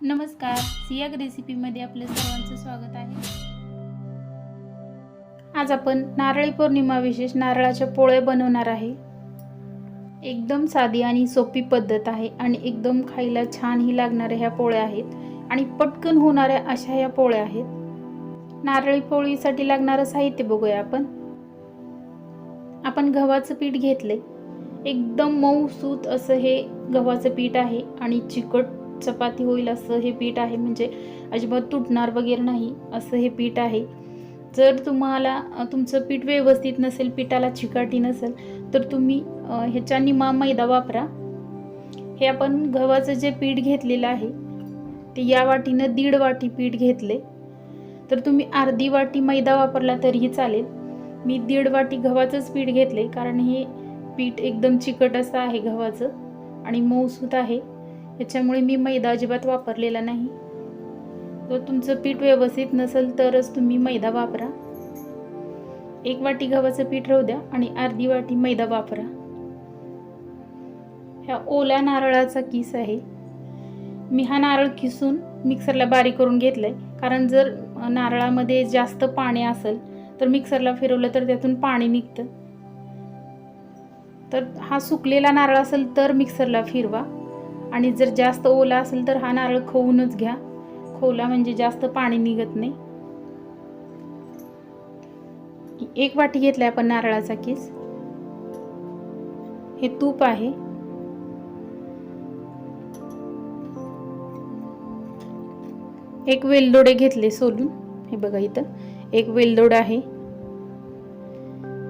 नमस्कार, सियाग रेसिपीमध्ये आपल्या सर्वांचं स्वागत आहे। आज आपण नारळी पौर्णिमा विशेष नारळाच्या पोळ्या बनवणार आहे। एकदम साधी आणि सोपी पद्धत आहे आणि एकदम खायला छान ही लागणाऱ्या ह्या पोळ्या आहेत आणि पटकन होणाऱ्या अशा ह्या पोळ्या आहेत। नारळी पोळीसाठी लागणारं साहित्य बघूया आपण गव्हाचं पीठ घेतले। एकदम मऊसूत असं हे गव्हाचं पीठ आहे आणि चिकट चपाती होईल असं हे पीठ आहे, म्हणजे अजिबात तुटणार वगैरे नाही असं हे पीठ आहे। जर तुम्हाला तुमचं पीठ व्यवस्थित नसेल, पिठाला चिकाटी नसेल, तर तुम्ही ह्याच्या निमा मैदा वापरा। हे आपण गव्हाचं जे पीठ घेतलेलं आहे ते या वाटीनं 1.5 वाटी पीठ घेतले, तर तुम्ही अर्धी वाटी मैदा वापरला तरीही चालेल। मी 1.5 वाटी गव्हाचंच पीठ घेतले, कारण हे पीठ एकदम चिकट असं आहे गव्हाचं आणि मऊसूत आहे, याच्यामुळे मी मैदा अजिबात वापरलेला नाही। जर तुमचं पीठ व्यवस्थित नसेल तरच तुम्ही मैदा वापरा। 1 वाटी गव्हाचं पीठ राहू द्या आणि अर्धी वाटी मैदा वापरा। ह्या ओल्या नारळाचा किस आहे। मी हा नारळ किसून मिक्सरला बारीक करून घेतलाय, कारण जर नारळामध्ये जास्त पाणी असेल तर मिक्सरला फिरवलं तर त्यातून पाणी निघतं। तर हा सुकलेला नारळ असेल तर मिक्सरला फिरवा, आणि जर जास्त ओला असेल तर हा नारळ खवूनच घ्या। खोला म्हणजे जास्त पाणी निघत नाही। 1 वाटी घेतलाय आपण नारळाचा किस। हे तूप आहे। एक वेलदोडे घेतले सोलून, हे बघा इथं एक वेलदोड आहे।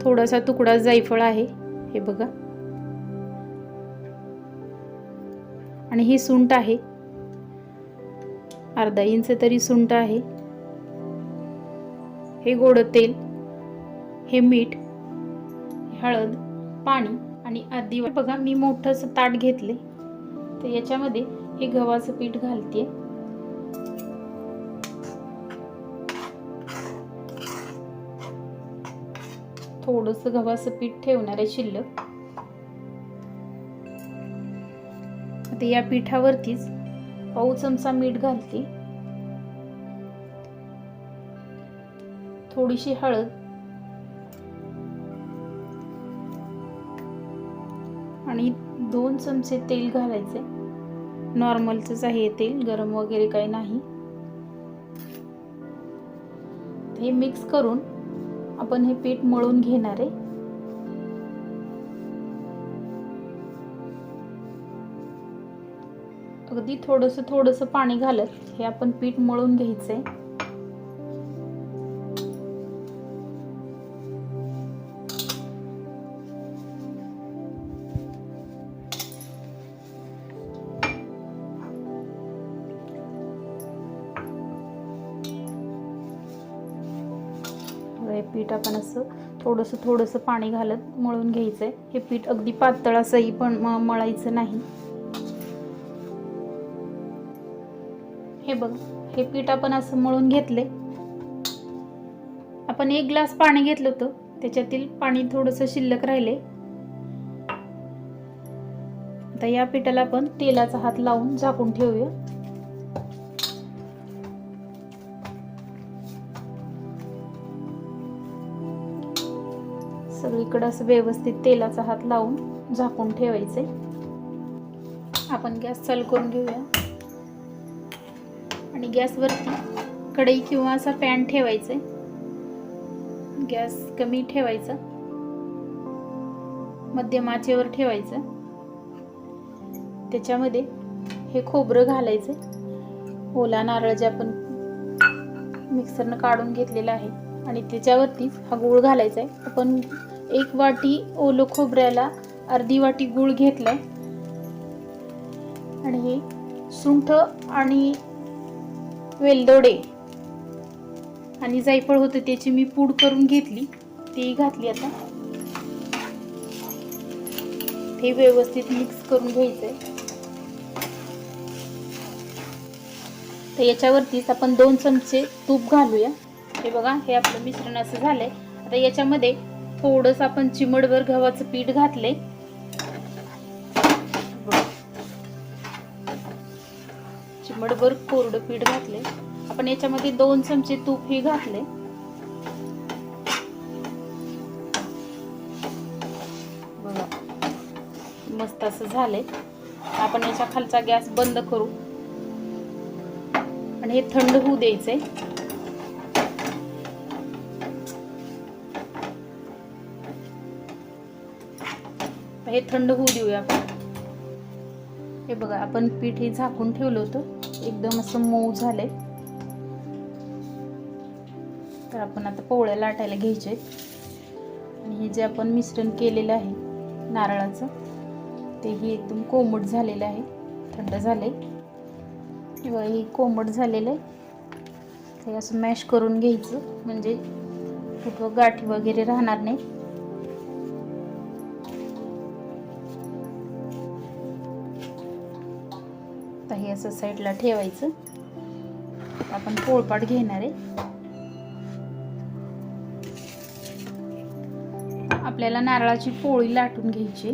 थोडासा तुकडा जायफळ आहे, हे बघा, आणि ही सुंठ आहे, अर्धा इंच तरी सुंठ आहे। हे गोड तेल, हे मीठ, हळद, पाणी आणि अर्धी वाटी। बघा मी मोठंसं ताट घेतले, तर याच्यामध्ये हे गव्हाचं पीठ घालते। थोडंसं गव्हाचं पीठ ठेवणार आहे शिल्लक। आता या पिठावरतीच पाव चमचा मीठ घालते, थोडीशी हळद आणि 2 चमचे तेल घालायचे। नॉर्मलच आहे तेल, गरम वगैरे काही नाही। हे मिक्स करून आपण हे पीठ मळून घेणार आहे। अगदी थोडंसं पाणी घालत हे आपण पीठ मळून घ्यायचंय। हे पीठ आपण असं थोडंसं पाणी घालत मळून घ्यायचंय। हे पीठ अगदी पातळ असंही पण मळायचं नाही। हे बघ, हे पीठ आपण असं मळून घेतले। आपण 1 ग्लास पाणी घेतलं होतं, त्याच्यातील पाणी थोडंसं शिल्लक राहिले। आता या पिठाला आपण तेलाचा हात लावून झाकून ठेवूया। सगळीकडे असं व्यवस्थित तेलाचा हात लावून झाकून ठेवायचे। आपण गॅस चालू करून घेऊया आणि गॅसवरती कढई किंवा असा पॅन ठेवायचे। गॅस कमी ठेवायचा, मध्यम आचेवर ठेवायचं। त्याच्यामध्ये हे खोबरं घालायचे, ओला नारळ जे आपण मिक्सरनं काढून घेतलेला आहे, आणि त्याच्यावरती हा गूळ घालायचा आहे। आपण 1 वाटी ओलं खोबऱ्याला अर्धी वाटी गूळ घेतलाय, आणि हे सुंठ आणि वेलदोडे आणि जायफळ होते त्याची मी पूड करून घेतली, ती घातली। आता हे व्यवस्थित मिक्स करून घ्यायचंय। तर याच्यावरतीच आपण 2 चमचे तूप घालूया। हे बघा, हे आपलं मिश्रण असं झालंय। आता याच्यामध्ये थोडंसं आपण चिमडभर गव्हाचं पीठ घातले, चिमटभर कोरडं पीठ घातले. आपण याच्यामध्ये 2 चमचे तूप हे घातले. बघा मस्त असं झालंय. आपण याच्या खालचा गॅस बंद करू आणि हे थंड होऊ द्यायचंय. हे थंड होऊ देऊया आपण. हे बघा आपण पीठ हे झाकून ठेवलं होतं, एकदम असं मऊ झालंय. तर आपण आता पोळ्या लाटायला घ्यायचे. आणि हे जे आपण मिश्रण केलेलं आहे नारळाचं, तेही एकदम कोमट झालेलं आहे, थंड झालंय. किंवा हे कोमट झालेलं आहे. हे असं मॅश करून घ्यायचं, म्हणजे कुठं गाठी वगैरे राहणार नाही. तर हे असं साईडला ठेवायचं. आपण पोळपाट घेणार आहे. आपल्याला नारळाची पोळी लाटून घ्यायची.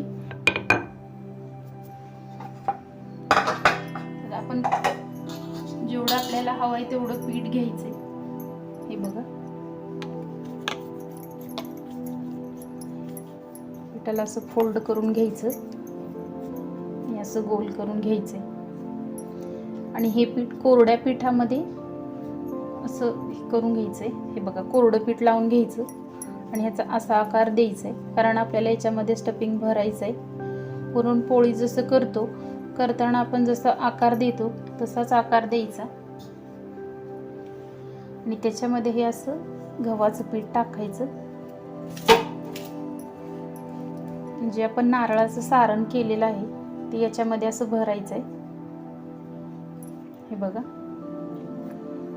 तर आपण जेवढं आपल्याला हवं आहे तेवढं पीठ घ्यायचंय. हे बघा पिठाला असं फोल्ड करून घ्यायचं, हे असं गोल करून घ्यायचंय. आणि हे पीठ कोरड्या पिठामध्ये असं करून घ्यायचंय. हे बघा कोरडं पीठ लावून घ्यायचं आणि ह्याचा असा आकार द्यायचा आहे, कारण आपल्याला याच्यामध्ये स्टफिंग भरायचं आहे. पुरणपोळी जसं करताना आपण जसा आकार देतो तसाच आकार द्यायचा. आणि त्याच्यामध्ये हे असं गव्हाचं पीठ टाकायचं. जे आपण नारळाचं सारण केलेलं आहे ते याच्यामध्ये असं भरायचं आहे. हे बघा.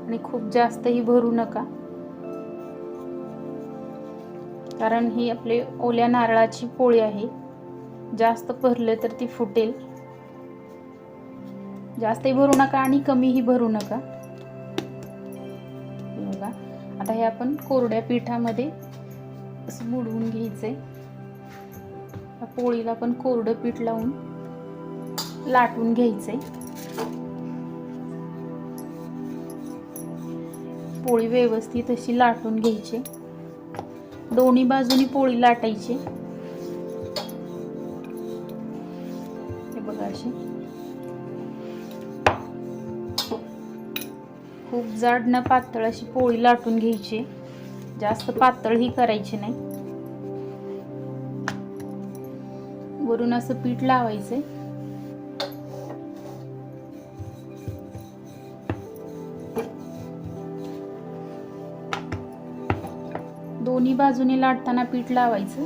आणि खूप जास्तही भरू नका, कारण ही आपली ओल्या नारळाची पोळी आहे. जास्त भरले तर ती फुटेल. जास्तही भरू नका आणि कमीही भरू नका. बघा आता हे आपण कोरड्या पिठामध्ये असं बुडवून घ्यायचंय. पोळीला आपण कोरडं पीठ लावून लाटून घ्यायचंय. पोळी व्यवस्थित अशी लाटून घ्यायची. दोन्ही बाजूनी पोळी लाटायची. हे बघा अशी खूप जाड न पातळ अशी पोळी लाटून घ्यायची. जास्त पातळ ही करायची नाही. वरून असं पीठ लावायचंय. दोन्ही बाजूने लाटताना पीठ लावायचं.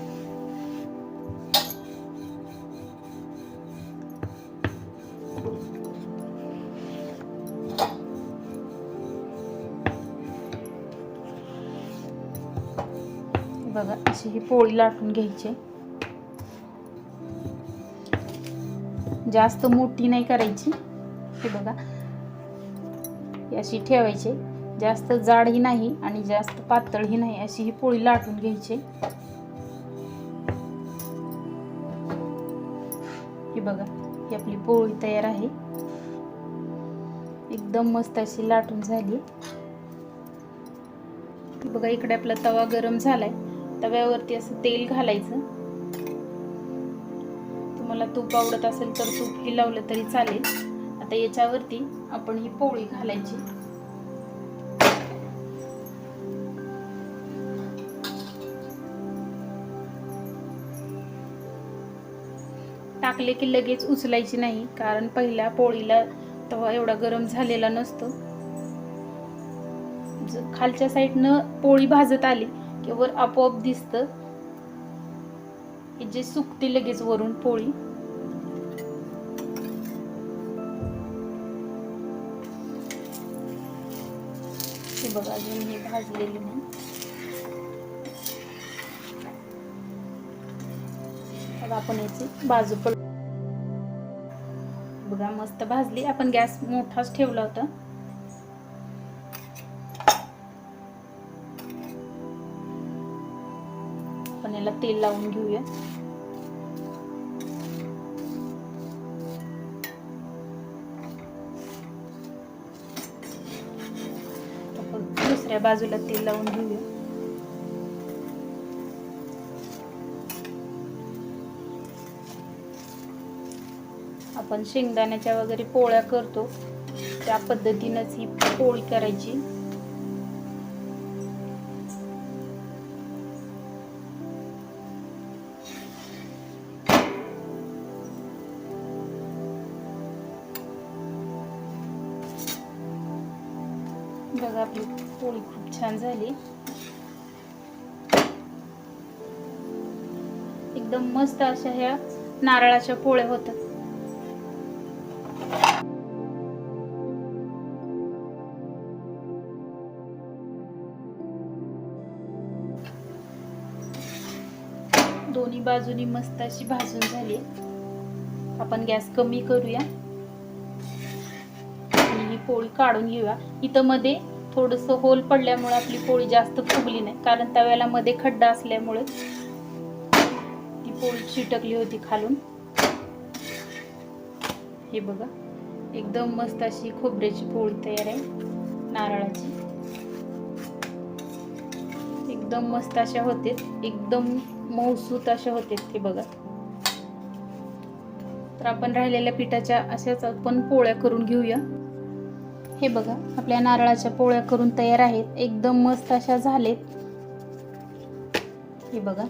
बघा अशी ही पोळी लाटून घ्यायची. जास्त मोठी नाही करायची. हे बघा अशी ठेवायची. जास्त जाडही नाही आणि जास्त पातळही नाही, अशी ही पोळी लाटून घ्यायची. हे बघा ही आपली पोळी तयार आहे. एकदम मस्त अशी लाटून झाली. बघा इकडे आपला तवा गरम झालाय. तव्यावरती असं तेल घालायचं. तुम्हाला तूप आवडत असेल तर तूपही लावलं तरी चालेल. आता याच्यावरती आपण ही पोळी घालायची. टाकले की लगेच उचलायची नाही, कारण पहिल्या पोळीला तवा एवढा गरम झालेला नसतो. खालच्या साईडनं पोळी भाजत आली की वर आपोआप दिसतं जे सुकते लगेच वरून पोळी. हे बघा अजून हे भाजलेली नाही. आता आपण याची बाजू पण बघा मस्त भाजली. आपण गॅस मोठाच ठेवला होता. आपण याला तेल लावून घेऊया. दुसऱ्या बाजूला तेल लावून घेऊया. आपण शेंगदाण्याच्या वगैरे पोळ्या करतो त्या पद्धतीनंच ही पोळी करायची. बघा आपली पोळी खूप छान झाली. एकदम मस्त अशा ह्या नारळाच्या पोळ्या होतात. दोन्ही बाजूनी मस्त अशी भाजून झाली. आपण गॅस कमी करूया आणि ही पोळी काढून घेऊया. इथं मध्ये थोडंसं होल पडल्यामुळे आपली पोळी जास्त फुगली नाही, कारण तव्याला मध्ये खड्डा असल्यामुळे ती पोळी चिटकली होती खालून. हे बघा एकदम मस्त अशी खोबऱ्याची पोळी तयार आहे नारळाची. एकदम मस्त अशा होते, एकदम मऊसूत अशा होते. हे बघा. तर आपण राहिलेल्या पिठाच्या अशाच आपण पोळ्या करून घेऊया. हे बघा आपल्या नारळाच्या पोळ्या करून तयार आहेत. एकदम मस्त अशा झालेत. हे बघा.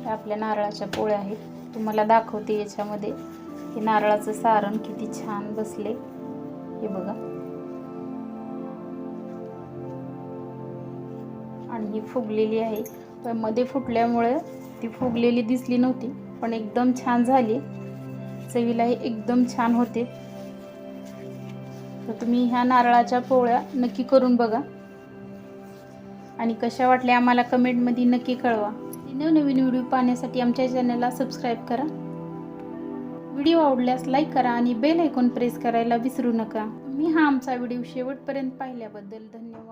आपल्या नारळाच्या पोळ्या आहेत. तुम्हाला दाखवते याच्यामध्ये हे नारळाचं सारण किती छान बसले. हे बघा. आणि ही फुगलेली आहे. पण मध्ये फुटल्यामुळे ती फुगलेली दिसली नव्हती, पण एकदम छान झाली. चवीला एकदम छान होते. तर तुम्ही ह्या नारळाच्या पोळ्या नक्की करून बघा आणि कशा वाटल्या आम्हाला कमेंटमध्ये नक्की कळवा. नवनवीन व्हिडिओ पाहण्यासाठी आमच्या चॅनलला सबस्क्राईब करा. व्हिडिओ आवडल्यास लाईक करा आणि बेल आयकॉन प्रेस करायला विसरू नका. मी हा आमचा व्हिडिओ शेवटपर्यंत पाहिल्याबद्दल धन्यवाद.